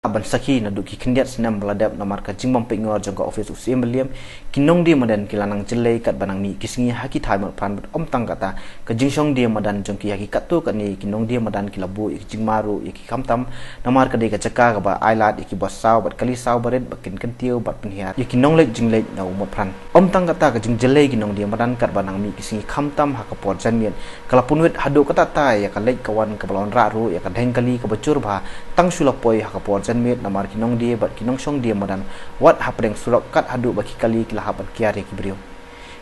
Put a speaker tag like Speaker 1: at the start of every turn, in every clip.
Speaker 1: Aban saki na duki kendiat senam beladap na marka jingbang pengor jangka office usim beliam kinong dia madan kilanang jelai kat banang mi kisingi haki thai mat pran om tang kata ke jingsong dia madan jangki haki katu kat ni kinong dia madan kilabu ik jingmaru ik kamtam na marka de ka jaka ka ba ailat ik bosau bat kali sau baret bakin kentiu bat penhiat ik kinong lek jinglek na umat pran om tang kata ke jing jelai kinong dia madan kat banang mi kisingi kamtam hakapor janmian kalapun wet hadu kata ta ya ka lek kawan ka balon raru ya ka deng kali ka bacur ba tang sulapoi hakapor met namar kinong dia bat kinong song dia madan wat hapreng surok kat hadu baki kali kila hapat kiare ki brio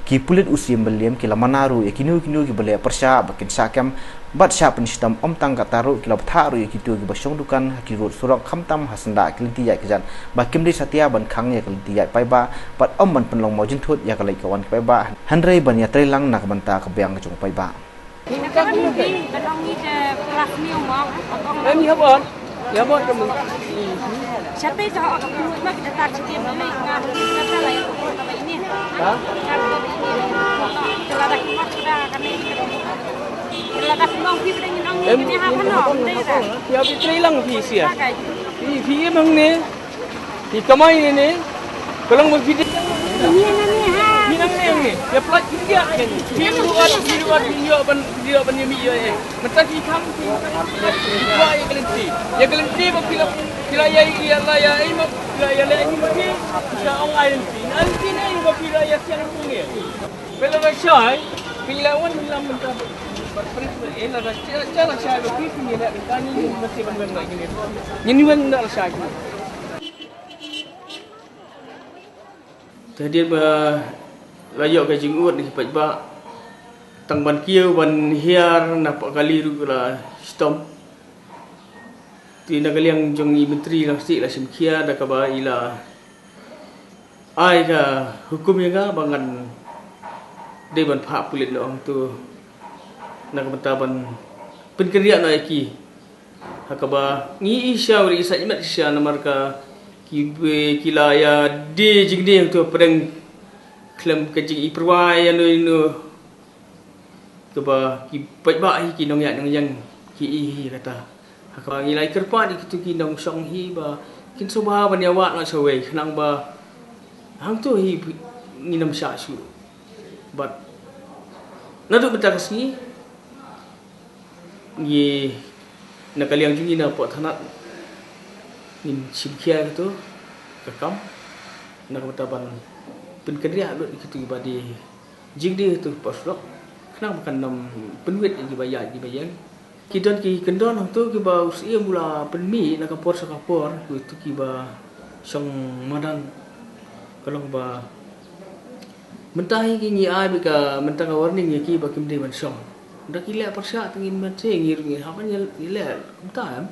Speaker 1: ki pulit usim beliam kila manaru ya kinu ki bele persya bakin sakam bat sya penistam om tang kataru kila tharu ya kitu ki basong dukan ki rut surok khamtam hasanda kilinti ya kijan bakim di satya ban khang ya kilinti ya pai ba bat om ban penlong mojin thut ya kalai kawan pai ba hanrei ban ya trelang nak banta ka beang ka jong pai ba
Speaker 2: Ya buat kamu.
Speaker 3: Siapa yang cakap aku buat kita tak cerita mana ingat kata lah yang apa ini.
Speaker 2: Hah?
Speaker 3: Kata ini. Kalau ada keluar sudah kan ini. Kalau ada keluar pi pada ni nang ni apa nak?
Speaker 2: Ya pitri lang pi sia. Pi emang ni. Pi kamai ni. Kalau mau pi ni nang ni. Ya plat dia kan. Pi luar video ban ni ya. Macam pi kam pi. Ya kelinci bila ya ini bila ya ini mungkin bisa orang lain nanti ni bila ya siang punya bila macam bila wan bila mentah ini ada cara saya begitu ni nak tanya mesti benar lagi ni wan nak saya jadi rakyat ke jenggot ni cepat tang ban kieu ban hiar nampak kali tu lah stom tina kaliang jong i menteri lah sik lah simkia dah kaba ila ai ka hukum yang ga bangan de ban pha pulit lo tu nak bentaban penkeriak na iki hakaba ngi isya uri isa imat isya namar ka kibe kilaya de jingde tu pereng klem kecing i perwai anu kaba ki paiba ki nong ya nong yang ki i kata kalau ngilai kerpat itu kinong song hi ba kin soba ban yawa na sawai khnang ba hang tu hi nginam sha su but nadu betakas ni ni nakaliang jungi na pot hanat nin simkia tu kakam nak betaban pen kedria lut itu ibadi jigdi tu posrok khnang makan nam penwit dibayar kita ki kendon tu ki ba usia mula penmi nak kapor sakapor itu ki ba song madan kalau ba mentahi ki ni ai bika mentang warning ki ba kim de ban song dak ki le persya tengin man se ngir ngir ha kan le entam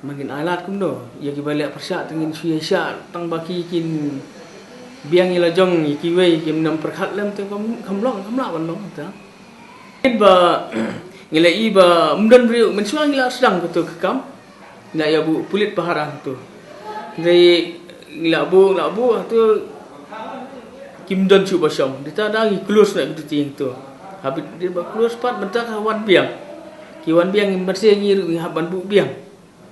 Speaker 2: mangin alat kum do ya ki ba le persya tengin suya tang ba ki kin biang ila jong ki wei kim nam perkhat lem tu kamlong ban long ta ba ngilai iba mdan brio mensuang ngila sedang betul kekam nak ya bu pulit paharang tu dari ngila bu tu kimdan cu basong dia dah close nak betul ting tu habis dia close pat bentak wan biang ki wan biang bersih ngir haban bu biang